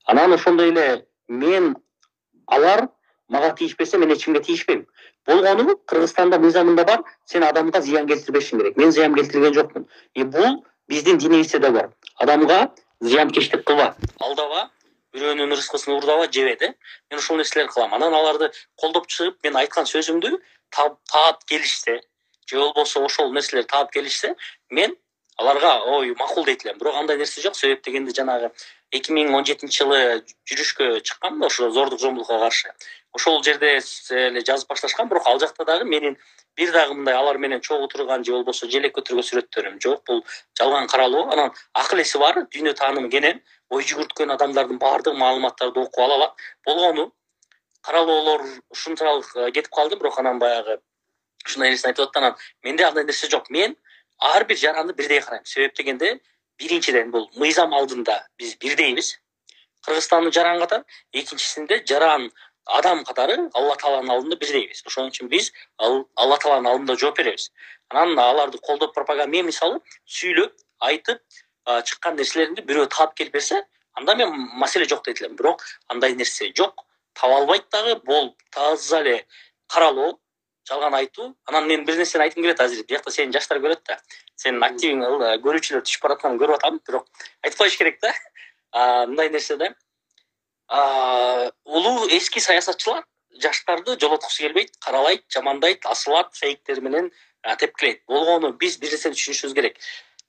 Анан ошондой эле мен алар мага тийишпесе мен эч кимге тийишпейм. Болгону Кыргызстанда мыйзамында бар, сен адамга зыян келтирбешиң керек. Мен зыян келтирген жокмун. Бул биздин динибизде да бар. Адамга зыянкечтик кылба, алдаба, бирөөнүн рызкысын уурдава, жебе да. Мен ошол нерселерди кылам. Анан аларды колдоп чыгып, мен айткан сөзүмдү таап келишсе, же болбосо ошол нерселер таап келишсе, мен аларга ой макул дейт элем. Бирок андай нерсе жок. Себеп дегенде жанагы 2017-жылы жүрүшкө чыккам да, ошо зордук зомбулукка каршы. Ошол жерде эле жазып башташкан, бирок ал жакта дагы менин бир дагы мындай алар менен чогуу турган же болбосо желек көтөргөн сүрөттөрүм жок. Бул жалган каралоо. Анан акыл эси бар, дүйнө таанымы кенен, ой жүгүрткөн адамдардын баардык маалыматтарды окуп ала алат. Болгону каралоолор ушунчалык кетип калды, бирок анан баягы ушундай нерсени айтып атты. Анан менде андай нерсе жок. Мен ар бир жаранды бирдей карайм. Себеп дегенде, биринчиден бул мыйзам алдында биз бирдейбиз. Кыргызстандын жаран катары, экинчисинде жаран адам катары Алла Тааланын алдында бирдейбиз. Ошон үчүн биз Алла Тааланын алдында жооп беребиз. Анан аларды колдоп пропаганда, мен мисалы сүйлөп, айтып чыккан нерселеримди бирөө таап келип берсе, анда мен маселе жок дейт элем. Бирок андай нерсе жок. Таба албайт дагы, бул таза эле каралоо, жалган айтуу. Анан мен бир нерсени айткым келет азыр. Биякта сенин жаштар көрөт да. Сенин активиң көрүүчүлөр түшүп баратканын көрүп атам, бирок айтып коюш керек да. Мындай нерсе да. Улуу эски саясатчылар жаштарды жолоткусу келбейт, каралайт, жамандайт, асылат, фейктер менен тепкилейт. Болгону биз бир нерсени түшүнүшүбүз керек.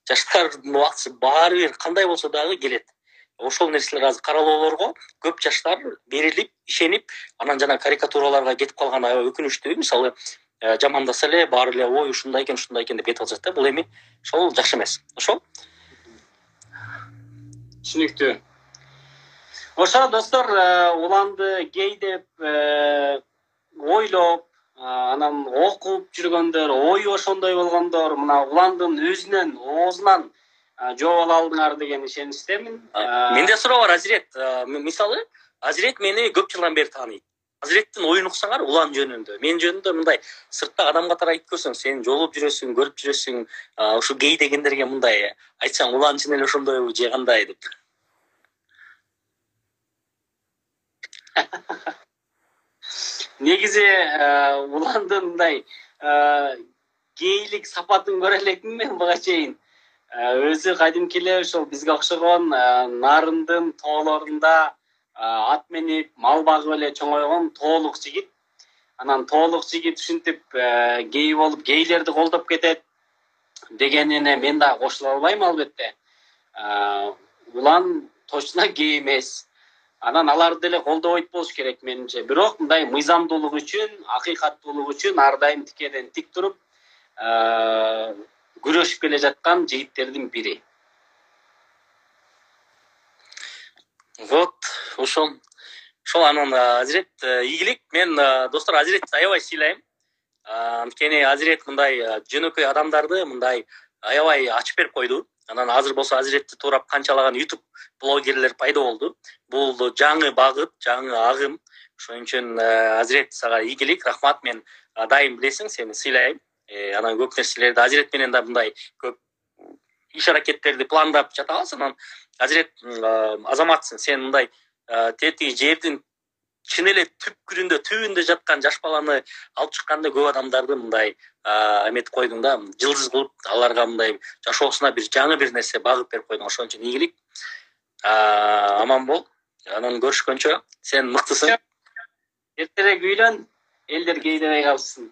Жаштардын убактысы баары бир кандай болсо дагы келет. Ошол нерселер азыр каралоолорго көп жаштар берилип, ишенип, анан жана карикатураларга кетип калган аябай өкүнүчтүү. Мисалы, жамандаса эле баары эле ой ушундай экен деп кетип атышат да. Бул эми ошол жакшы эмес. Ошол. Түшүнүктүү. Ошо достор, уланды гей деп ойлоп, анан окуп жүргөндөр, ою ошондой болгондор, мына уландын өзүнөн, оозунан жооп ала алдыңар деген ишеничтемин. Менде суроо бар, Азирет. Мисалы, Азирет мени көп жылдан бери тааныйт. Азиреттин оюн уксаңар улан жөнүндө, мен жөнүндө мындай сыртта адам катары айтып көрсөң, сен жолуп жүрөсүң, көрүп жүрөсүң, ушу гей дегендерге мындай айтсаң, улан чын эле ошондойбу же кандай деп. Негизи уландын мындай гейлик сапатын көрө элекмин мен буга чейин. Өзү кадимки эле ошол бизге окшогон нарындын тоолорунда ат минип, мал багып эле чоңойгон тоолук жигит. Анан тоолук жигит ушинтип гей болуп, гейлерди колдоп кетет дегенине мен да кошула албайм албетте. Улан точно гей эмес. Анан аларды эле колдобойт болуш керек менимче. Бирок мындай мыйзамдуулук үчүн, акыйкаттуулук үчүн ар дайым тикеден тик туруп күрөшүп келе жаткан жигиттердин бири. Вот, ошол анан Азирет ийгилик. Мен достор Азиретти аябай сыйлайм. Анткени Азирет мындай жөнөкөй адамдарды мындай аябай ачып берип койду. Анан азыр болсо Азиретти туурап канчалаган YouTube блогерлер пайда болду. Бул жаңы багыт, жаңы агым. Ошон үчүн Азирет сага ийгилик, рахмат. Мен дайым билесиң, сени сыйлайм. Анан көп нерселерди Азирет менен да мындай көп иш-аракеттерди пландап жатабыз. Анан Азирет азаматсың, сен мындай тетиги жердин чын эле түбүндө жаткан жаш баланы алып чыкканда көп адамдарды мындай эметип койдуң да, жылдыз кылып, аларга мындай жашоосуна бир жаңы бир нерсе багып берип койдуң. Ошон үчүн ийгилик. Аман бол. Анан көрүшкөнчө, сен мыктысың. Эртерээк үйлөн, элдер гей дебей калышсын.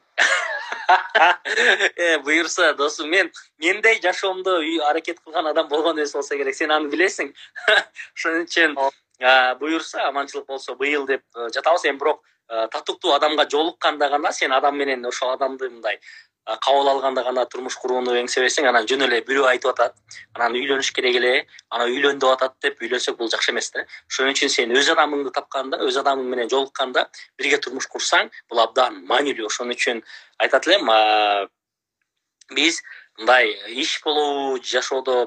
Буюрса досум, мендей жашоомдо аракет кылган адам болгон эмес болсо керек, сен аны билесиң. Ошон үчүн буюрса, аманчылык болсо быйыл деп жатабыз. Эми бирок татыктуу адамга жолукканда гана, сен адам менен ошол адамды мындай кабыл алганда гана турмуш курууну эңсебесең, анан жөн эле бирөө айтып атат, анан үйлөнүш керек эле, анан үйлөн деп атат деп үйлөнсөк бул жакшы эмес да. Ошон үчүн сен өз адамыңды тапканда, өз адамың менен жолукканда, бирге турмуш курсаң, бул абдан маанилүү. Ошон үчүн айтат элем, биз мындай иш болобу, жашоодо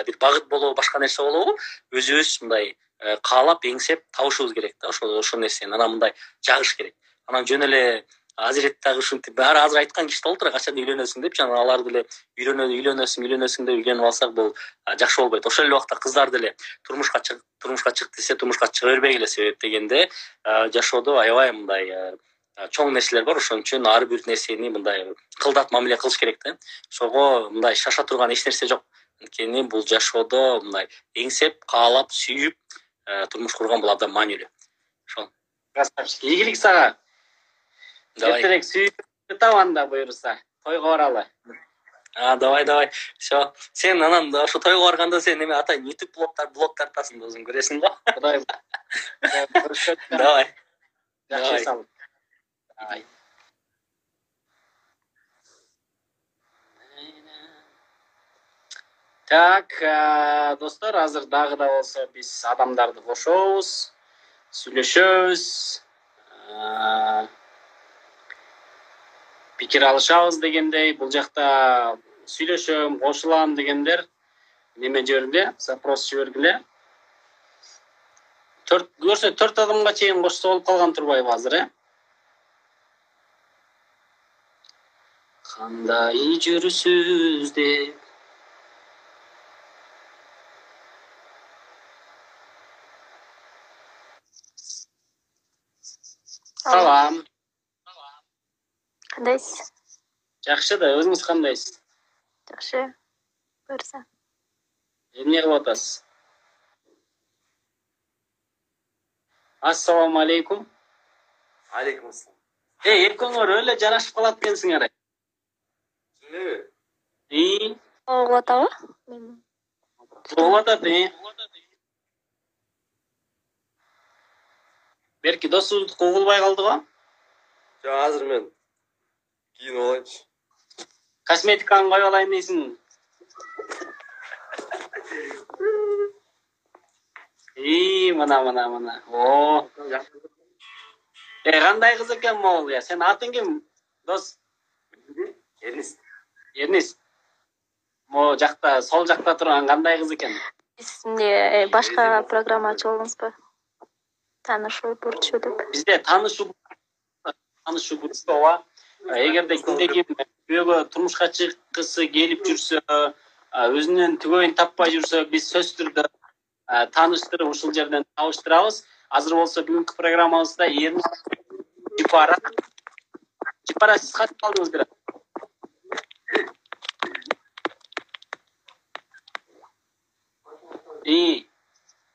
бир багыт болобу, башка нерсе болобу, өзүбүз мындай каалап, эңсеп табышыбыз керек да, ошол нерсени. Анан мындай жагыш керек. Анан жөн эле Азирет дагы ушинтип баары азыр айткан киши болуптур, качан үйлөнөсүң деп, жана алар деле үйлөнөсүң деп үйленип алсак бул жакшы болбойт. Ошол эле убакта кыздар деле турмушка чык десе турмушка чыга бербегиле, себеп дегенде жашоодо аябай мындай чоң нерселер бар, ошон үчүн ар бир нерсени мындай кылдат мамиле кылыш керек да. Ошого мындай шаша турган эч нерсе жок. Анткени бул жашоодо мындай эңсеп, каалап, сүйүп турмуш курган бул абдан маанилүү. Ошол. Красавчик. Ийгилик сага. Давай. Эртерээк сүйүп анда буюрса. Тойго баралы. Давай. Все. Сен анан ошо тойго барганда сен неме атайын YouTube блог тартасың да, өзүң көрөсүң го. Кудай. Давай. Жакшы салып. Давай. Так, достор, азыр дагы да болсо биз адамдарды кошобуз, сүйлөшөбүз, пикир алышабыз дегендей. Бул жакта сүйлөшөм, кошулам дегендер неме жибергиле, запрос жибергиле. Көрсө 4 адамга чейин кошсо болуп калган турбайбы азыр, Кандай жүрүсүз деп. Салам. Кандайсыз? Жакшы да, өзүңүз кандайсыз? Жакшы. Буюрса. Эмне кылып атасыз? Ассаламу алейкум. Алейкум ассалам. Экөөңөр эле жарашып калат экенсиңер. Кылып атабы? Кылып атат, Берки досубуздуку угулбай калдыгы? Жок, азыр мен кийинип алайынчы. Косметиканы коюп алайын дейсиң? Мына. О. Кандай кыз экен могул я? Сен атың ким, дос? Эрнис. Мо жакта, сол жакта турган кандай кыз экен? Биз башка программачы болдуңузбу? Таанышуу, бурчу деп. Бизде таанышуу ооба. Эгерде кимде-ким күйөөгө турмушка чыккысы келип жүрсө, өзүнүн түгөйүн таппай жүрсө, биз сөзсүз түрдө тааныштырып ушул жерден табыштырабыз. Азыр болсо бүгүнкү программабызда Жипара, сиз кантип калдыңыз бирок?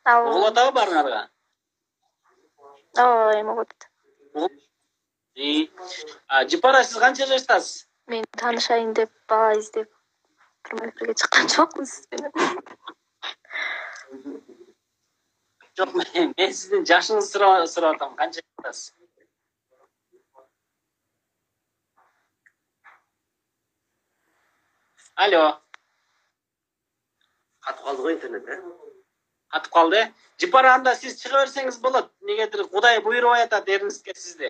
Угулуп атабы барыңарга? Ооба, эми угуп атат. Жипара, сиз канча жаштасыз? Мен таанышайын деп, бала издеп, турмай бирге чыккан жокмун сиз менен. Жок, мен сиздин жашыңызды сурап атам, канча жаштасыз? Алло. Катып калды го интернет, Катып калды. Жипара, анда сиз чыга берсеңиз болот. Негедир Кудай буйрубай атат Эрниске сизди.